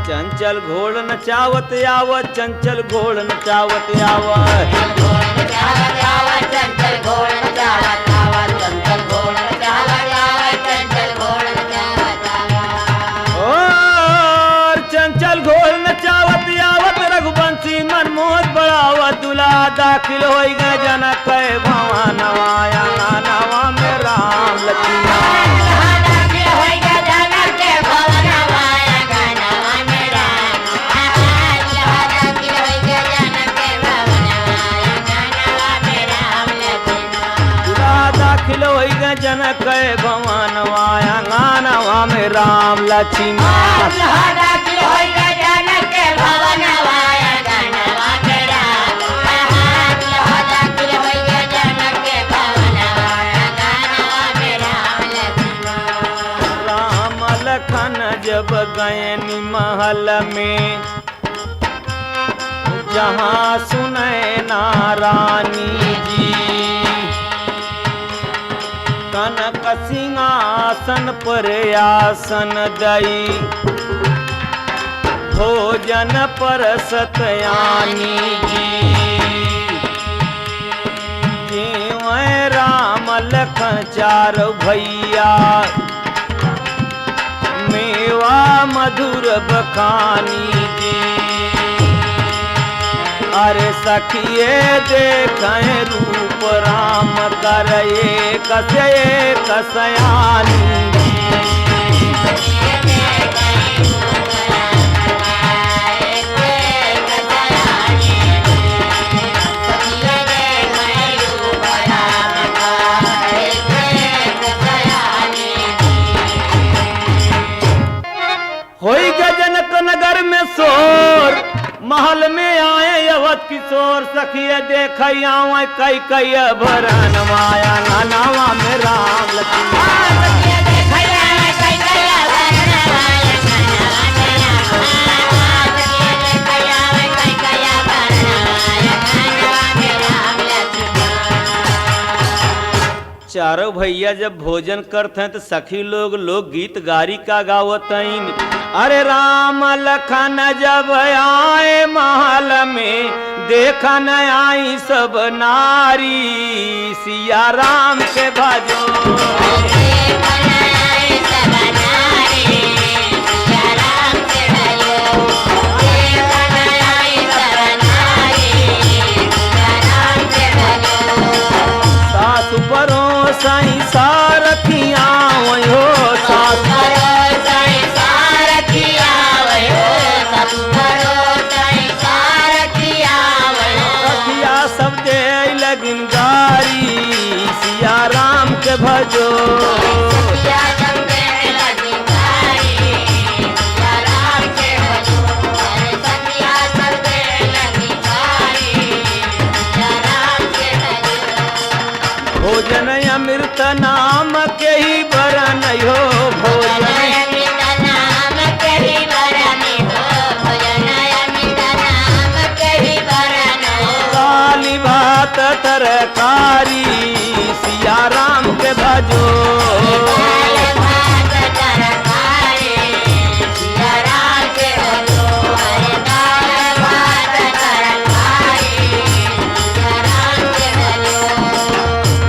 चंचल घोड़ नचावत आवत, चंचल घोड़ नचावत आवत। और चंचल घोड़ नचावत आवत, रघुवंशी मनमोहत बढ़ावत, दूल्हा दाखिल हो गए जनक भवनवा, आंगनवा में राम लक्ष्मण। जनक भवनवा, आंगनवा में राम लक्ष्मण। राम लखन जब गए महल में, जहाँ सुने नारानी जी, कनक सिंहासन पर आसन दई, भोजन पर सतयानी जी। जीवें राम लखन चार भैया, मेवा मधुर बखानी जी। अरे सखिए देखें रूप राम करे कसे कसयानी। होई जनक नगर में शोर, महल में आए अवध किशोर, सखिए देख कई कई भरन माया, नावा में राम लक्ष्मण। चारों भैया जब भोजन करते हैं तो सखी लोग गीत गारी का गावत हैं। अरे राम लखन जब आए महल में, देखन आई सब नारी, सिया राम के भजो। सासु परोसई सारथिया हो, सासु सब दे लगिन गारी, सिया राम के भजो। भोजन अमृत नाम के ही बरन हो, भोजन भात तरकारी, सिया राम के भजो।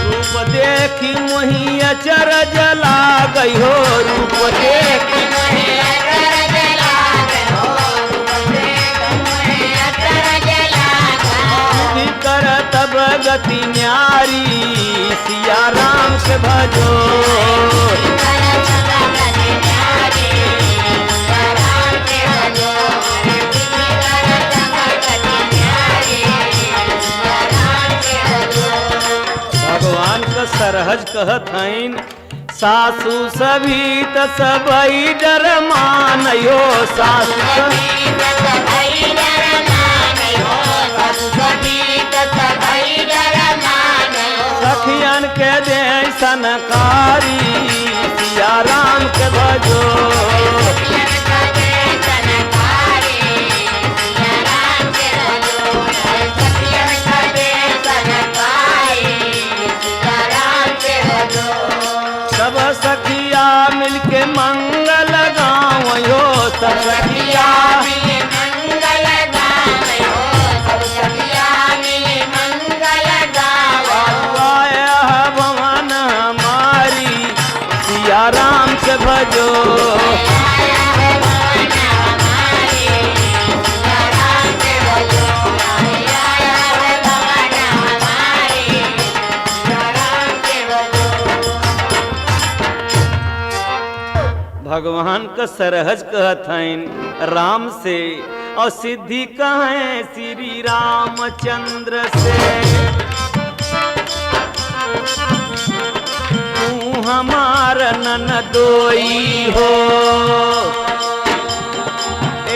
रूप देखी वही अचरज लागई हो, रूप देखी तब गति न्यारी, सिया राम से भजो। भगवान का सरहज कहत हईन, सासू सभी त सबई डर मानयो, सासू सखियन के दे सनकारी, सिया राम के भजो। सब सखिया मिलके मंगल गाँव हो, सब सखिया सखिया मंगल गावे हो सब सखिया मिली मंगल गावे हो। आया भवन हमारी सिया राम से भजो। भगवान का सरहज कहत हैं राम से और सिद्धि कहें श्री रामचंद्र से। तू हमार ननदोई हो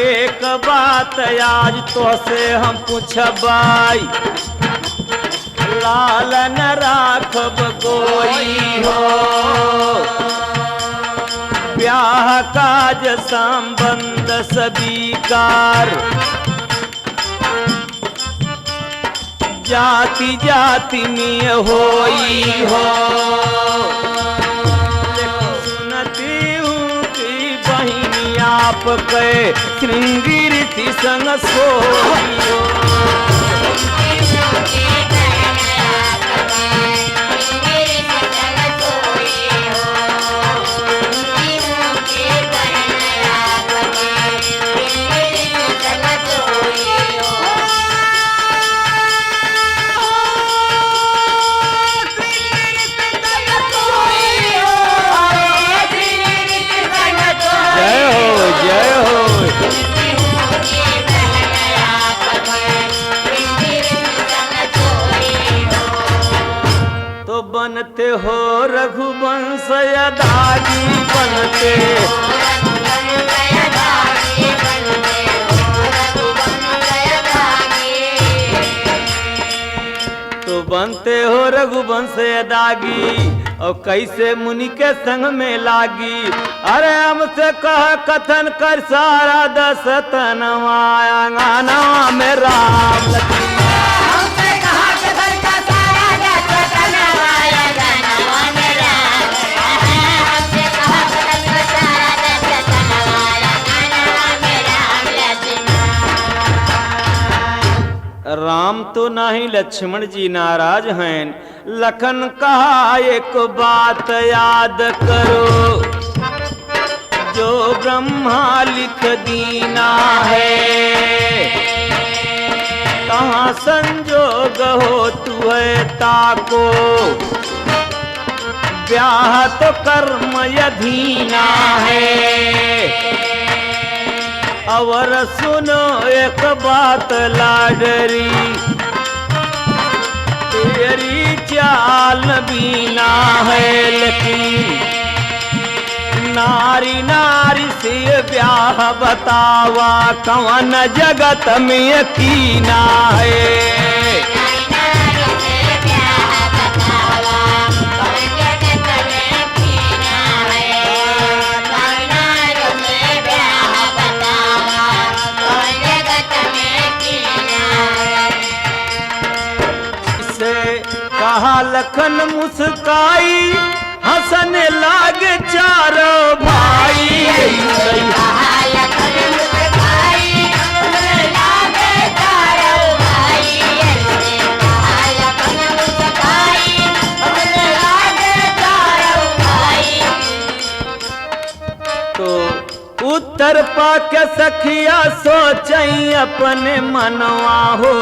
एक बात आज तो से हम पूछबाई लाल न राखब कोई हो। ब्याह काज संबंध स्वीकार जाति जाति में होई हो। सुनती हूँ कि बहिनी आप के श्रृंगी रीति संग सोई हो। तो बनते हो रघुवंश यदागी बनते तो बनते हो रघुवंश यदागी और कैसे मुनि के संग में लागी। अरे हमसे कह कथन कर सारा दस तनवा अंगना में राम लखी। राम तो नहीं लक्ष्मण जी नाराज हैं। लखन कहा एक बात याद करो जो ब्रह्मा लिख दीना है। कहाँ संजोग हो तू है ताको ब्याह तो कर्म यधीना है। और सुनो एक बात लाडरी तेरी चाल बीना है लेकिन नारी नारी से ब्याह बतावा कौन जगत में यकीना है। कहा लखन मुस्काई हंसने लागे चारों भाई। तो उत्तर पाके सखिया सोचई अपने मनवा हो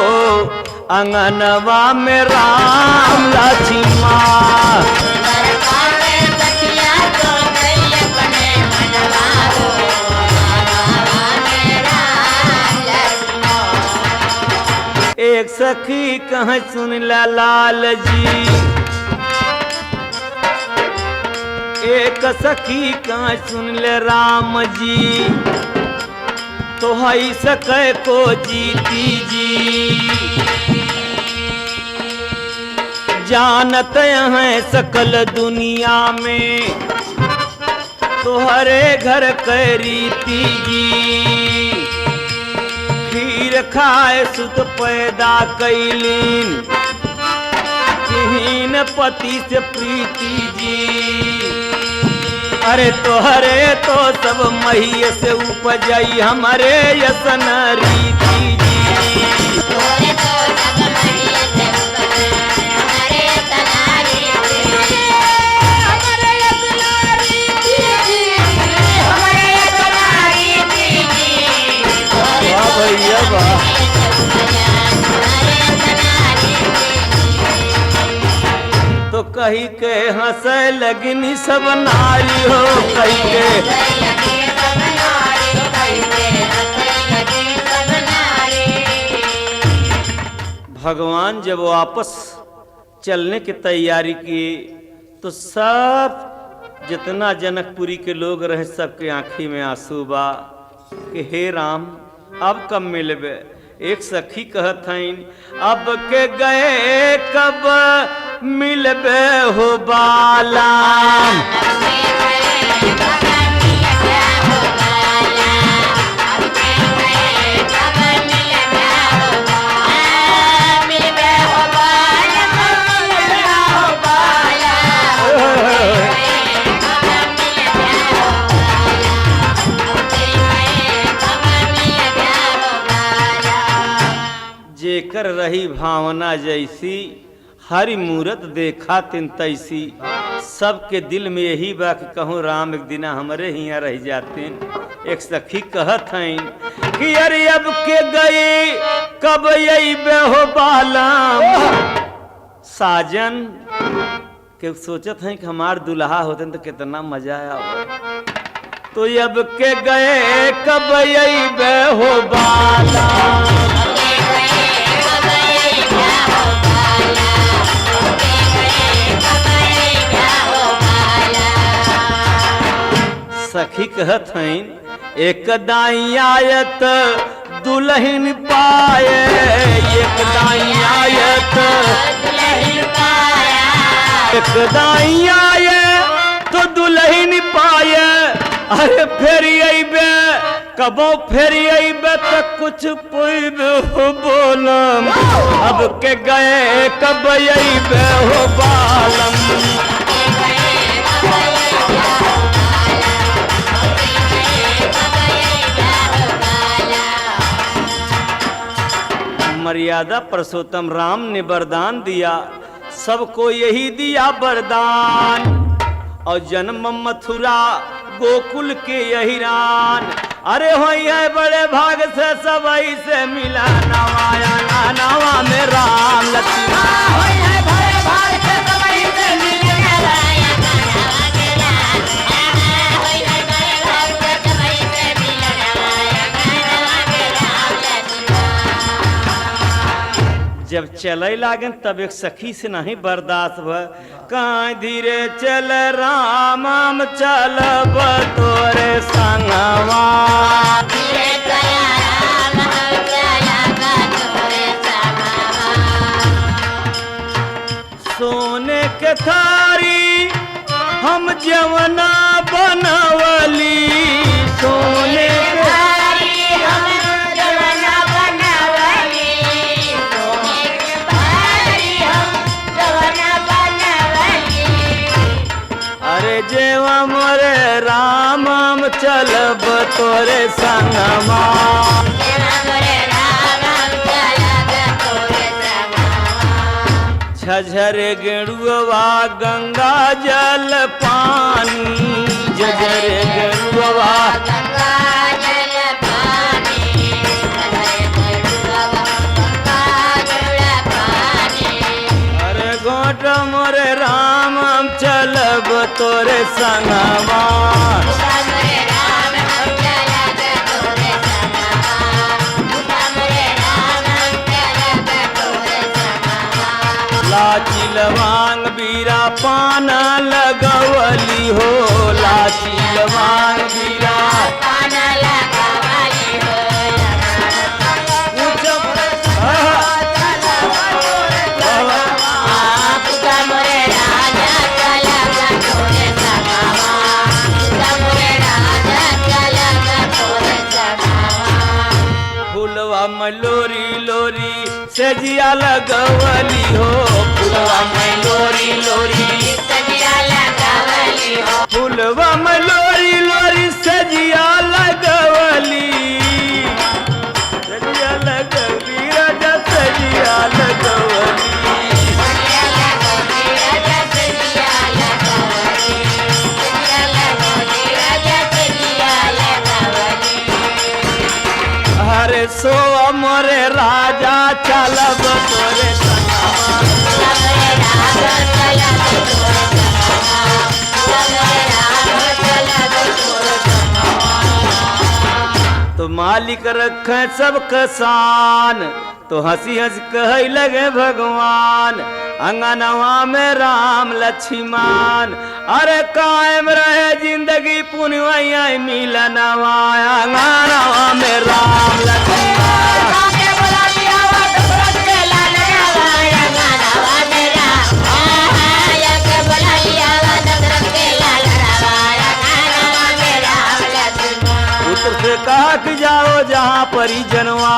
अंगनवा में राम लक्ष्मण। एक सखी कहाँ सुन लाल जी एक सखी कहाँ सुन ले राम जी। तो हई सके को जीती जी जानत हैं सकल दुनिया में तोहरे घर के रीति जी। खीर खाए सुत पैदा कैलीन हीन पति से प्रीति जी। अरे तोहरे तो सब महिये से उपजई हमारे यसन रीति जी। तोरे तो सब महिये से उपजे हमारे तनारी हमारे तनारी हमारे तनारी वाह भैया वाह। तो कही के हंसे लगनी सब नारी हो कही के भगवान जब वापस चलने की तैयारी की तो सब जितना जनकपुरी के लोग रहे सबके आंखी में आंसू बा कि हे राम अब कब मिलबे। एक सखी कहत हईन अब के गए कब मिलबे हो बाला। जेकर रही भावना जैसी हरि मूरत देखा तिन तैसी। सबके दिल में यही बा कि कहूँ राम एक दिना हमारे हियाँ रह जातिन। एक सखी कहत हईन कि अरे अब के गई कब यही बेहो बालम। साजन के सोचत हैं कि हमार दुल्हा होते तो कितना मजा आया। तो अब के गए कब यही बेहो बालम। सखी कहत हईन एक दाई आयत दुल्हन पाए एक दाई आयत एक दाई आए तो दुल्हन पाए। अरे फिर अबे कबो फिर अबे तो कुछ पुब हो बोलम। अब के गए कब अबे हो बालम। मर्यादा पुरुषोत्तम राम ने वरदान दिया सबको यही दिया वरदान। और जन्म मथुरा गोकुल के यही रान। अरे हो बड़े भाग से सबई से मिला नवाया नवा में राम लक्ष्मण। जब चले लागन तब एक सखी से नहीं बर्दाश्त भ कहाँ धीरे चल राम चलब तोरे संगवा। सोने के थारी हम जवना बनवली सोने के जेवा मोरे राम चलब तोरे संगमा। झझर गेरुआ गंगा जल पानी झझर गेरुआ अरे गोट मोरे राम चलब तोरे संगमा। लाची लवांग बीरा पान लगवली हो लाची लवांग बीरा पान लगवली हो। फूल फुलवा में लोरी लोरी सजिया लगवली हो फुलवा में लोरी लोरी सजिया लगावली हो फुलवा में लोरी लोरी सजिया लगवली सजिया लगवली राजा सजिया लगवली सजिया लगावली राजा सजिया लगावली सजिया लगावली राजा सजिया लगावली हरे सो मोरे राजा चलब तोरे संगमा सबरे राम चलब तोर संगमा सबरे राम चलब तोर संगमा तो मालिक रखे सब कसान तो हंसी हंस कहे लगे भगवान अंगनवा में राम लक्ष्मण अरे कायम रहे जिंदगी पुनवैया मिलनवा अंगनवा में राम लक्ष्मण आके बुला लिया वाट ब्रज के लाने आया गाना मेरा आके बुला लिया वाट ब्रज के लाने आया गाना मेरा लक्ष्मण पुत्र से कहा कि जाओ जहाँ परिजनवा